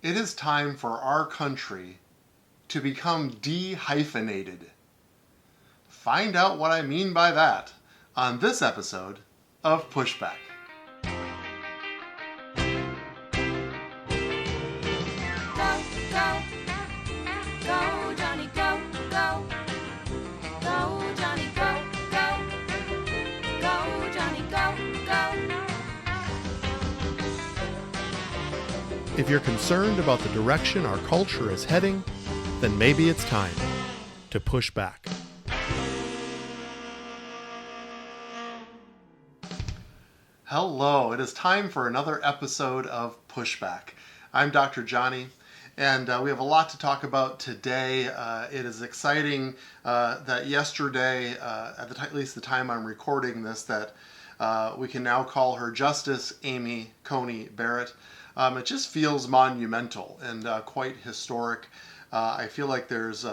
It is time for our country to become de-hyphenated. Find out what I mean by that on this episode of Pushback. Go, go, go, Jonny, go, go. Go, Jonny, go, go. Go, Jonny, go, go. If you're concerned about the direction our culture is heading, then maybe it's time to push back. Hello, it is time for another episode of Pushback. I'm Dr. Jonny, and we have a lot to talk about today. It is exciting that yesterday, at least the time I'm recording this, that we can now call her Justice Amy Coney Barrett. It just feels monumental and quite historic. I feel like there's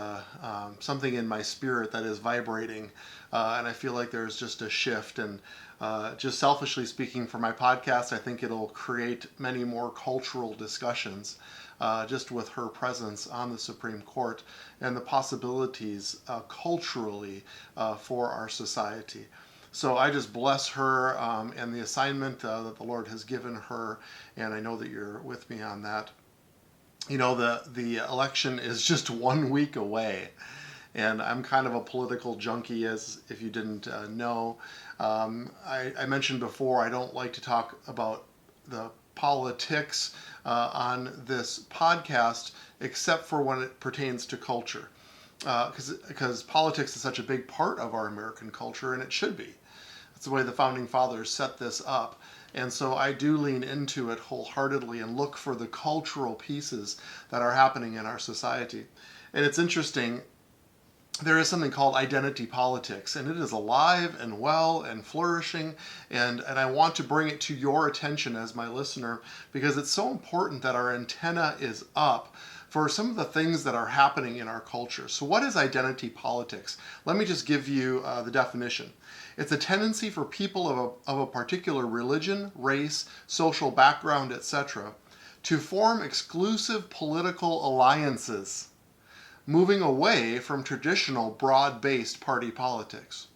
something in my spirit that is vibrating, and I feel like there's just a shift. And just selfishly speaking, for my podcast, I think it'll create many more cultural discussions just with her presence on the Supreme Court and the possibilities culturally for our society. So I just bless her and the assignment that the Lord has given her, and I know that you're with me on that. You know, the election is just 1 week away, and I'm kind of a political junkie, as if you didn't know. I mentioned before, I don't like to talk about the politics on this podcast, except for when it pertains to culture, because politics is such a big part of our American culture, and it should be. That's the way the Founding Fathers set this up. And so I do lean into it wholeheartedly and look for the cultural pieces that are happening in our society. And it's interesting, there is something called identity politics, and it is alive and well and flourishing, and I want to bring it to your attention as my listener, because it's so important that our antenna is up for some of the things that are happening in our culture. So what is identity politics? Let me just give you the definition. It's a tendency for people of a particular religion, race, social background, etc., to form exclusive political alliances, moving away from traditional broad-based party politics.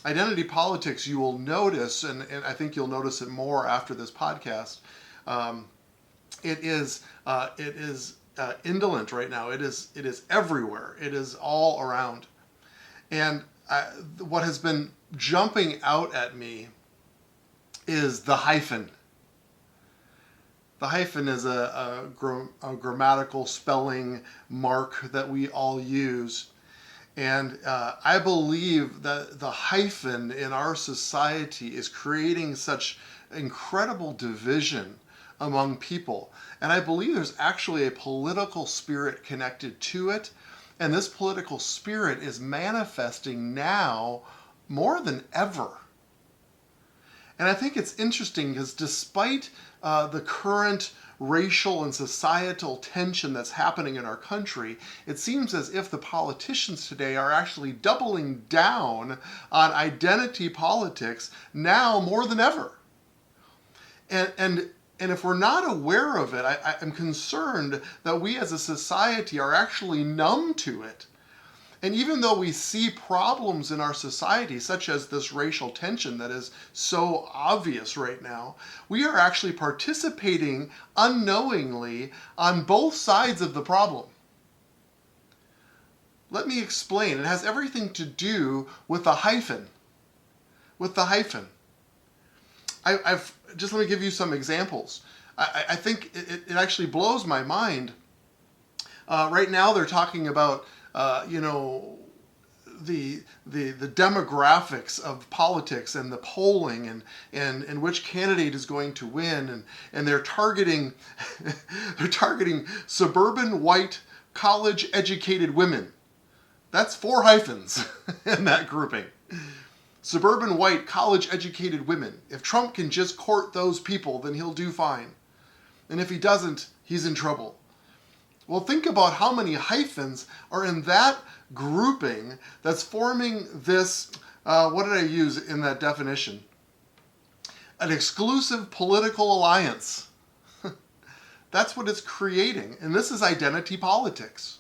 Identity politics, you will notice, and I think you'll notice it more after this podcast, it is indolent right now. It is everywhere. It is all around. And what has been jumping out at me is the hyphen. The hyphen is a grammatical spelling mark that we all use. And I believe that the hyphen in our society is creating such incredible division among people. And I believe there's actually a political spirit connected to it. And this political spirit is manifesting now more than ever. And I think it's interesting because despite the current racial and societal tension that's happening in our country, it seems as if the politicians today are actually doubling down on identity politics now more than ever. And if we're not aware of it, I'm concerned that we as a society are actually numb to it. And even though we see problems in our society, such as this racial tension that is so obvious right now, we are actually participating unknowingly on both sides of the problem. Let me explain. It has everything to do with the hyphen. With the hyphen. Just let me give you some examples. I think it actually blows my mind. Right now they're talking about the demographics of politics and the polling and which candidate is going to win, and they're targeting suburban white college educated women. That's 4 hyphens in that grouping. Suburban white college educated women. If Trump can just court those people, then he'll do fine. And if he doesn't, he's in trouble. Well, think about how many hyphens are in that grouping that's forming this, what did I use in that definition? An exclusive political alliance. That's what it's creating. And this is identity politics.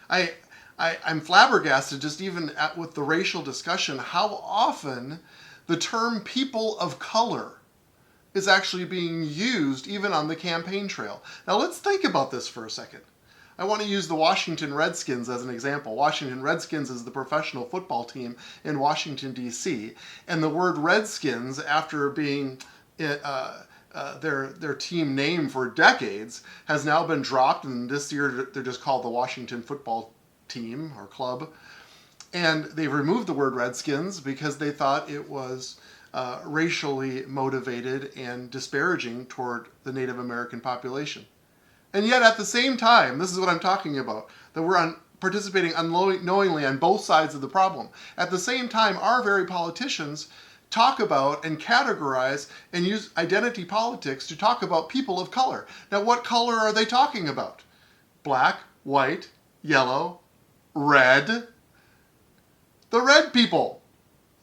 I'm flabbergasted just even with the racial discussion how often the term people of color is actually being used even on the campaign trail. Now let's think about this for a second. I want to use the Washington Redskins as an example. Washington Redskins is the professional football team in Washington, D.C. And the word Redskins, after being their team name for decades, has now been dropped, and this year they're just called the Washington Football Team or Club. And they've removed the word Redskins because they thought it was racially motivated and disparaging toward the Native American population. And yet at the same time, this is what I'm talking about, that we're participating unknowingly on both sides of the problem. At the same time, our very politicians talk about and categorize and use identity politics to talk about people of color. Now, what color are they talking about? Black, white, yellow, red. The red people.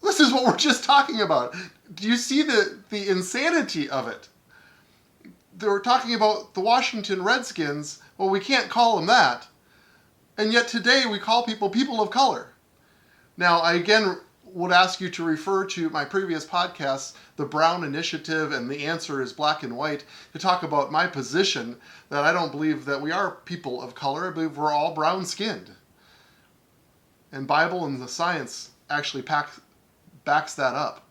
This is what we're just talking about. Do you see the insanity of it? They were talking about the Washington Redskins. Well, we can't call them that. And yet today we call people of color. Now, I again would ask you to refer to my previous podcasts, the Brown Initiative and The Answer is Black and White, to talk about my position that I don't believe that we are people of color. I believe we're all brown-skinned. And Bible and the science actually backs that up.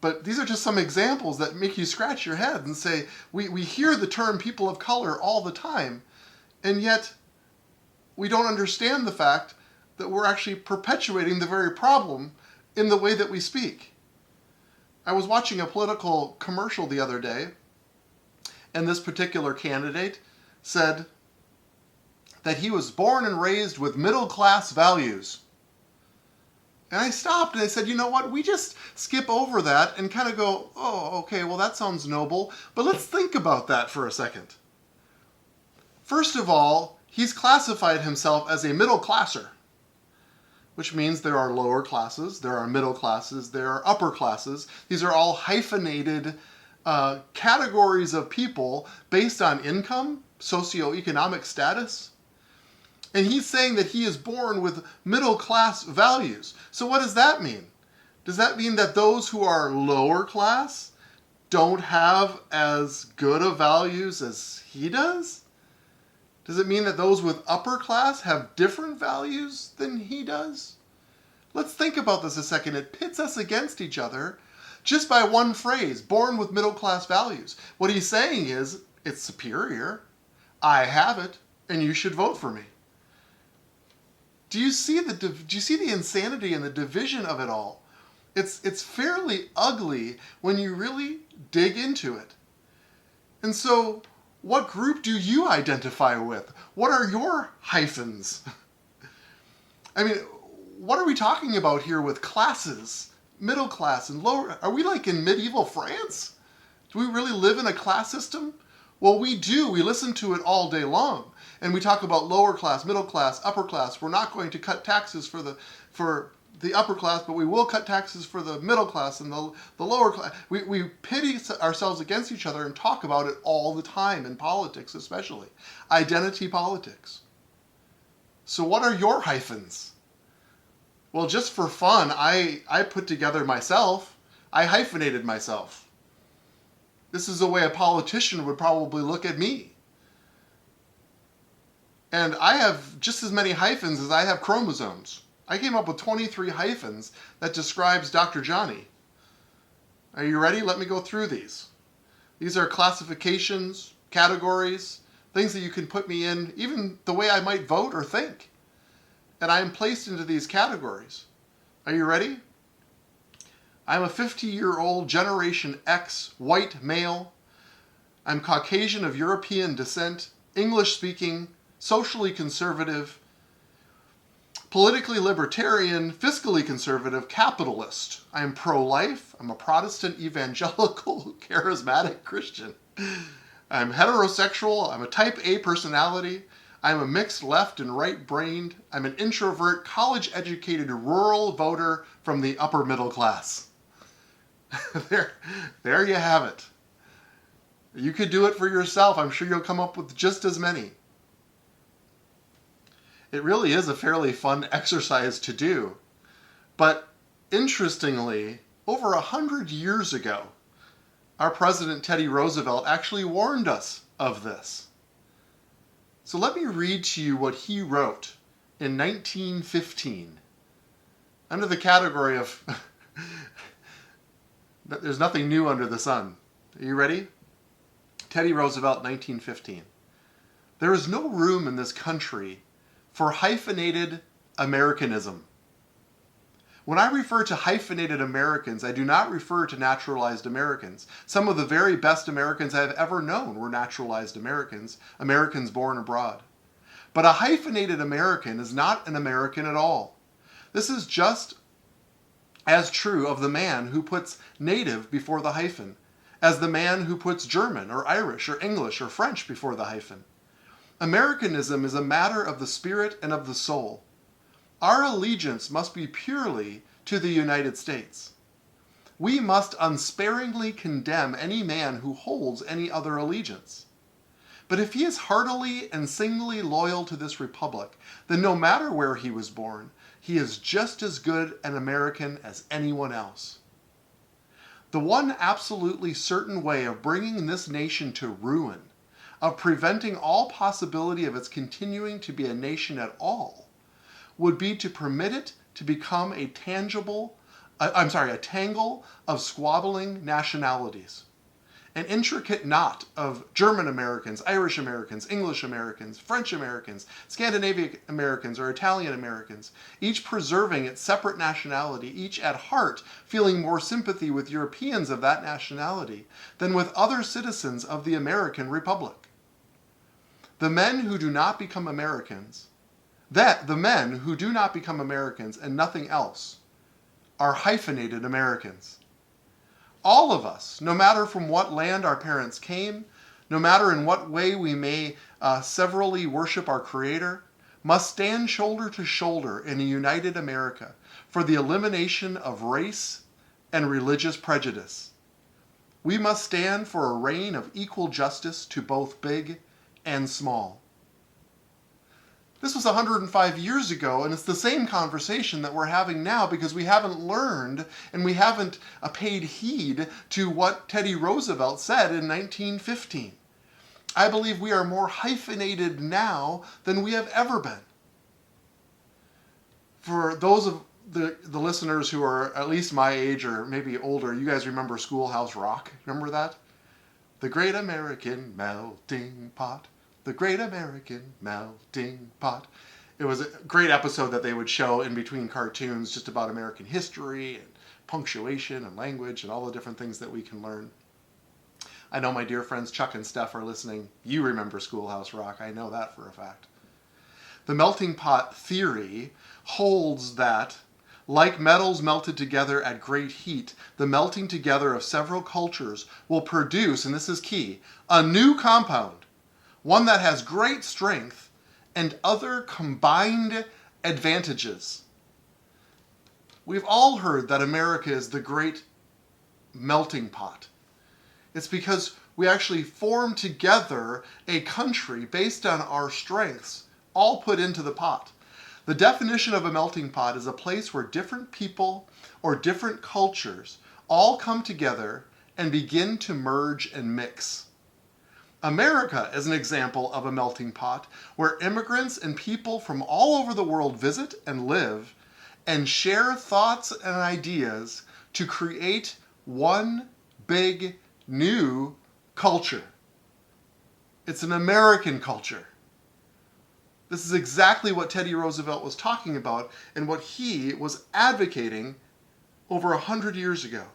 But these are just some examples that make you scratch your head and say, we hear the term people of color all the time, and yet we don't understand the fact that we're actually perpetuating the very problem in the way that we speak. I was watching a political commercial the other day, and this particular candidate said that he was born and raised with middle-class values. And I stopped and I said, you know what, we just skip over that and kind of go, oh, okay, well that sounds noble, but let's think about that for a second. First of all, he's classified himself as a middle classer, which means there are lower classes, there are middle classes, there are upper classes. These are all hyphenated categories of people based on income, socioeconomic status. And he's saying that he is born with middle class values. So what does that mean? Does that mean that those who are lower class don't have as good of values as he does? Does it mean that those with upper class have different values than he does? Let's think about this a second. It pits us against each other just by one phrase, born with middle class values. What he's saying is, it's superior, I have it, and you should vote for me. Do you see the insanity and the division of it all? It's fairly ugly when you really dig into it. And so, what group do you identify with? What are your hyphens? I mean, what are we talking about here with classes? Middle class and lower? Are we like in medieval France? Do we really live in a class system? Well, we do. We listen to it all day long. And we talk about lower class, middle class, upper class. We're not going to cut taxes for the upper class, but we will cut taxes for the middle class and the lower class. We pit ourselves against each other and talk about it all the time, in politics especially. Identity politics. So what are your hyphens? Well, just for fun, I put together myself. I hyphenated myself. This is the way a politician would probably look at me. And I have just as many hyphens as I have chromosomes. I came up with 23 hyphens that describes Dr. Jonny. Are you ready? Let me go through these. These are classifications, categories, things that you can put me in, even the way I might vote or think. And I am placed into these categories. Are you ready? I'm a 50-year-old Generation X white male. I'm Caucasian of European descent, English-speaking, socially conservative, politically libertarian, fiscally conservative, capitalist. I am pro-life. I'm a Protestant evangelical charismatic Christian. I'm heterosexual. I'm a type A personality. I'm a mixed left and right-brained. I'm an introvert, college-educated rural voter from the upper middle class. There you have it. You could do it for yourself. I'm sure you'll come up with just as many. It really is a fairly fun exercise to do. But interestingly, over 100 years ago, our President Teddy Roosevelt actually warned us of this. So let me read to you what he wrote in 1915 under the category of there's nothing new under the sun. Are you ready? Teddy Roosevelt, 1915. There is no room in this country for hyphenated Americanism. When I refer to hyphenated Americans, I do not refer to naturalized Americans. Some of the very best Americans I have ever known were naturalized Americans, Americans born abroad. But a hyphenated American is not an American at all. This is just as true of the man who puts native before the hyphen, as the man who puts German or Irish or English or French before the hyphen. Americanism is a matter of the spirit and of the soul. Our allegiance must be purely to the United States. We must unsparingly condemn any man who holds any other allegiance. But if he is heartily and singly loyal to this republic, then no matter where he was born, he is just as good an American as anyone else. The one absolutely certain way of bringing this nation to ruin, of preventing all possibility of its continuing to be a nation at all, would be to permit it to become a tangle of squabbling nationalities. An intricate knot of German Americans, Irish Americans, English Americans, French Americans, Scandinavian Americans, or Italian Americans, each preserving its separate nationality, each at heart feeling more sympathy with Europeans of that nationality than with other citizens of the American Republic. The men who do not become Americans, and nothing else, are hyphenated Americans. All of us, no matter from what land our parents came, no matter in what way we may severally worship our Creator, must stand shoulder to shoulder in a united America for the elimination of race and religious prejudice. We must stand for a reign of equal justice to both big and small. This was 105 years ago, and it's the same conversation that we're having now because we haven't learned and we haven't paid heed to what Teddy Roosevelt said in 1915. I believe we are more hyphenated now than we have ever been. For those of the listeners who are at least my age or maybe older, you guys remember Schoolhouse Rock? Remember that? The Great American Melting Pot. The Great American Melting Pot. It was a great episode that they would show in between cartoons just about American history and punctuation and language and all the different things that we can learn. I know my dear friends Chuck and Steph are listening. You remember Schoolhouse Rock. I know that for a fact. The melting pot theory holds that, like metals melted together at great heat, the melting together of several cultures will produce, and this is key, a new compound. One that has great strength and other combined advantages. We've all heard that America is the great melting pot. It's because we actually form together a country based on our strengths, all put into the pot. The definition of a melting pot is a place where different people or different cultures all come together and begin to merge and mix. America is an example of a melting pot where immigrants and people from all over the world visit and live and share thoughts and ideas to create one big new culture. It's an American culture. This is exactly what Teddy Roosevelt was talking about and what he was advocating over 100 years ago.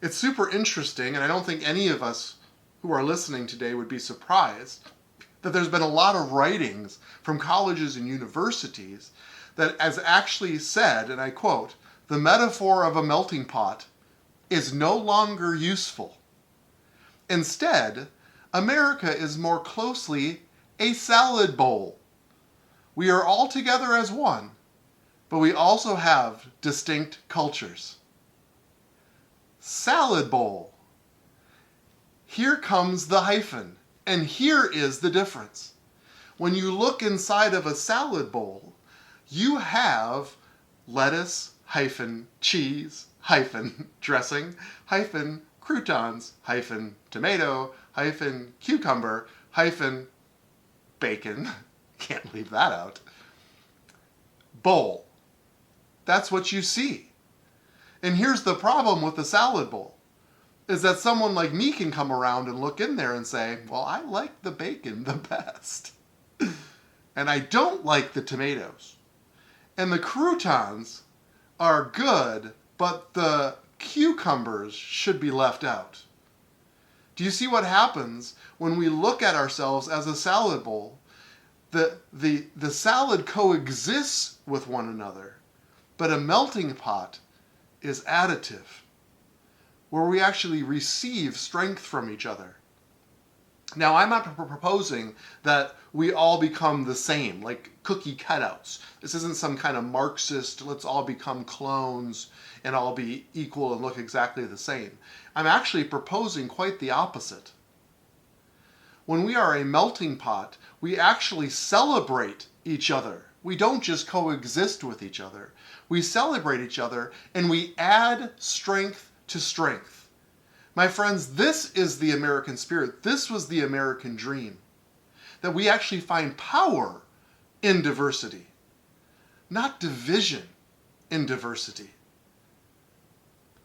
It's super interesting, and I don't think any of us who are listening today would be surprised that there's been a lot of writings from colleges and universities that has actually said, and I quote, "The metaphor of a melting pot is no longer useful. Instead, America is more closely a salad bowl. We are all together as one, but we also have distinct cultures." Salad bowl. here comes the hyphen. And here is the difference. When you look inside of a salad bowl, you have lettuce, hyphen, cheese, hyphen, dressing, hyphen, croutons, hyphen, tomato, hyphen, cucumber, hyphen, bacon. Can't leave that out. Bowl. That's what you see. And here's the problem with the salad bowl, is that someone like me can come around and look in there and say, well, I like the bacon the best. And I don't like the tomatoes. And the croutons are good, but the cucumbers should be left out. Do you see what happens when we look at ourselves as a salad bowl? The salad coexists with one another, but a melting pot is additive, where we actually receive strength from each other. Now, I'm not proposing that we all become the same, like cookie cutouts. This isn't some kind of Marxist, let's all become clones and all be equal and look exactly the same. I'm actually proposing quite the opposite. When we are a melting pot, we actually celebrate each other. We don't just coexist with each other. We celebrate each other and we add strength to strength. My friends, this is the American spirit. This was the American dream. That we actually find power in diversity, not division in diversity.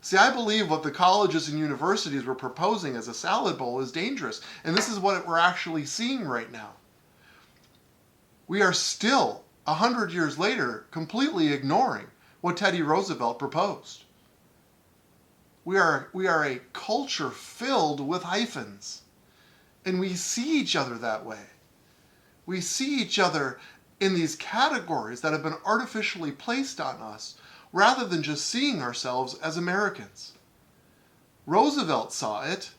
See, I believe what the colleges and universities were proposing as a salad bowl is dangerous. And this is what we're actually seeing right now. We are still, 100 years later, completely ignoring what Teddy Roosevelt proposed. We are a culture filled with hyphens. And we see each other that way. We see each other in these categories that have been artificially placed on us, rather than just seeing ourselves as Americans. Roosevelt saw it,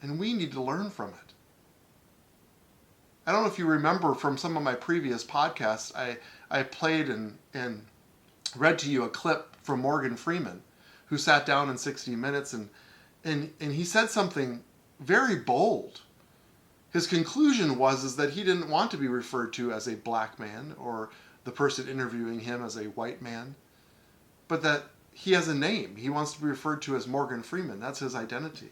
and we need to learn from it. I don't know if you remember from some of my previous podcasts, I played and read to you a clip from Morgan Freeman, who sat down in 60 Minutes, and he said something very bold. His conclusion was that he didn't want to be referred to as a black man or the person interviewing him as a white man, but that he has a name. He wants to be referred to as Morgan Freeman. That's his identity.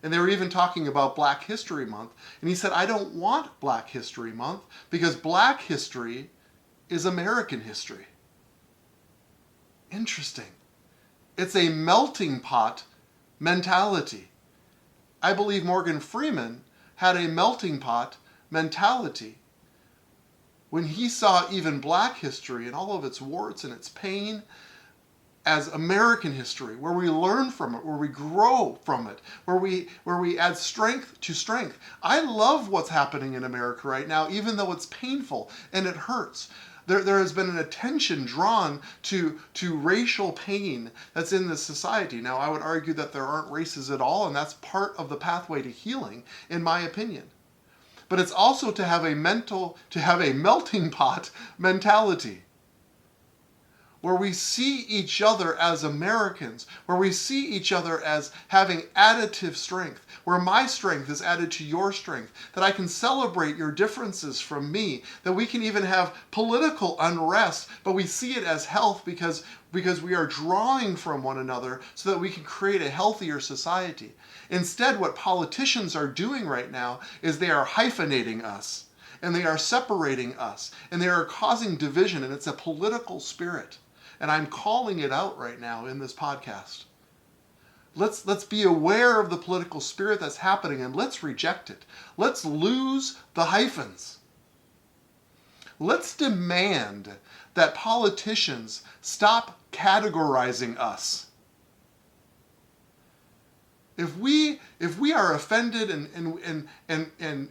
And they were even talking about Black History Month, and he said, I don't want Black History Month because Black history is American history. Interesting. It's a melting pot mentality. I believe Morgan Freeman had a melting pot mentality when he saw even Black history and all of its warts and its pain as American history, where we learn from it, where we grow from it, where we add strength to strength. I love what's happening in America right now, even though it's painful and it hurts. There has been an attention drawn to racial pain that's in this society. Now, I would argue that there aren't races at all, and that's part of the pathway to healing, in my opinion. But it's also to have a melting pot mentality, where we see each other as Americans, where we see each other as having additive strength, where my strength is added to your strength, that I can celebrate your differences from me, that we can even have political unrest, but we see it as health because we are drawing from one another so that we can create a healthier society. Instead, what politicians are doing right now is they are hyphenating us, and they are separating us, and they are causing division, and it's a political spirit. And I'm calling it out right now in this podcast. Let's be aware of the political spirit that's happening, and let's reject it. Let's lose the hyphens. Let's demand that politicians stop categorizing us. If we are offended and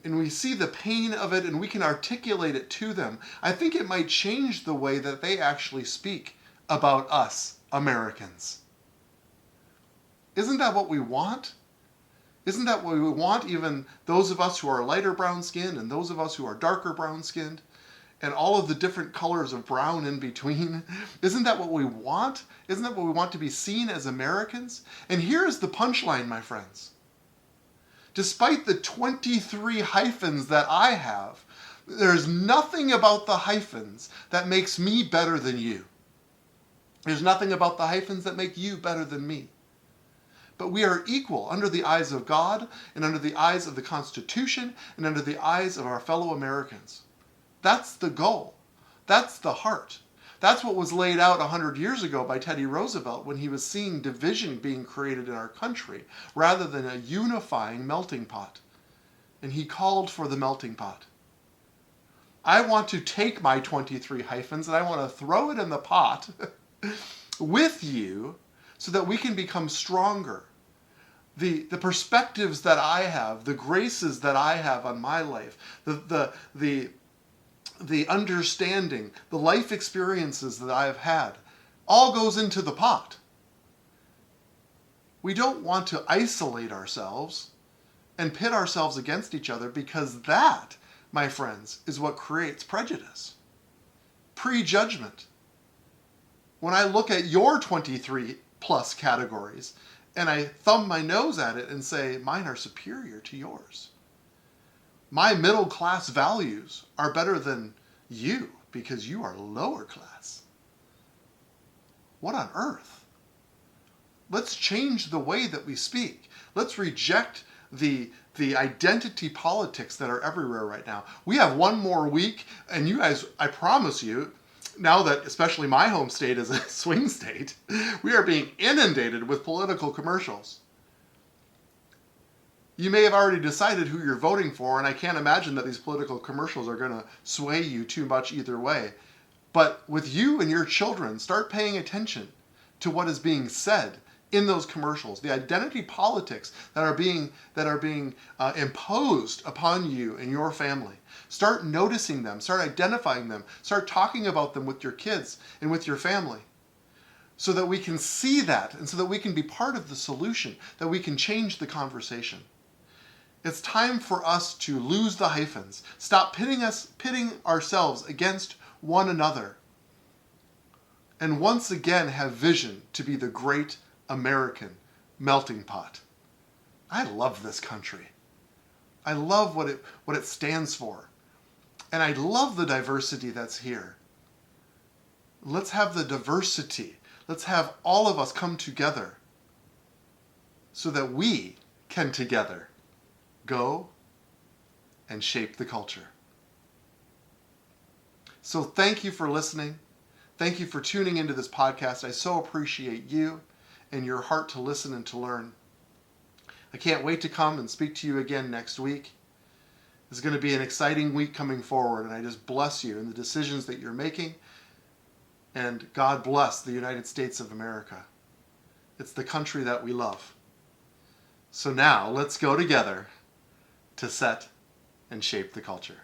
we see the pain of it and we can articulate it to them, I think it might change the way that they actually speak about us, Americans. Isn't that what we want? Isn't that what we want, even those of us who are lighter brown skinned and those of us who are darker brown skinned and all of the different colors of brown in between? Isn't that what we want? Isn't that what we want, to be seen as Americans? And here is the punchline, my friends. Despite the 23 hyphens that I have, there's nothing about the hyphens that makes me better than you. There's nothing about the hyphens that make you better than me. But we are equal under the eyes of God and under the eyes of the Constitution and under the eyes of our fellow Americans. That's the goal. That's the heart. That's what was laid out 100 years ago by Teddy Roosevelt when he was seeing division being created in our country rather than a unifying melting pot. And he called for the melting pot. I want to take my 23 hyphens and I want to throw it in the pot with you so that we can become stronger. The perspectives that I have, the graces that I have on my life, the understanding, the life experiences that I have had, all goes into the pot. We don't want to isolate ourselves and pit ourselves against each other, because that, my friends, is what creates prejudice, prejudgment. When I look at your 23 plus categories and I thumb my nose at it and say, mine are superior to yours. My middle class values are better than you because you are lower class. What on earth? Let's change the way that we speak. Let's reject the identity politics that are everywhere right now. We have one more week, and you guys, I promise you, now that especially my home state is a swing state, we are being inundated with political commercials. You may have already decided who you're voting for, and I can't imagine that these political commercials are going to sway you too much either way. But with you and your children, start paying attention to what is being said in those commercials, the identity politics that are being imposed upon you and your family. Start noticing them, start identifying them, start talking about them with your kids and with your family, so that we can see that and so that we can be part of the solution, that we can change the conversation. It's time for us to lose the hyphens, stop pitting ourselves against one another, and once again have vision to be the great American melting pot. I love this country. I love what it stands for. And I love the diversity that's here. Let's have the diversity. Let's have all of us come together so that we can together go and shape the culture. So thank you for listening. Thank you for tuning into this podcast. I so appreciate you and your heart to listen and to learn. I can't wait to come and speak to you again next week. It's going to be an exciting week coming forward, and I just bless you in the decisions that you're making. And God bless the United States of America. It's the country that we love. So now let's go together to set and shape the culture.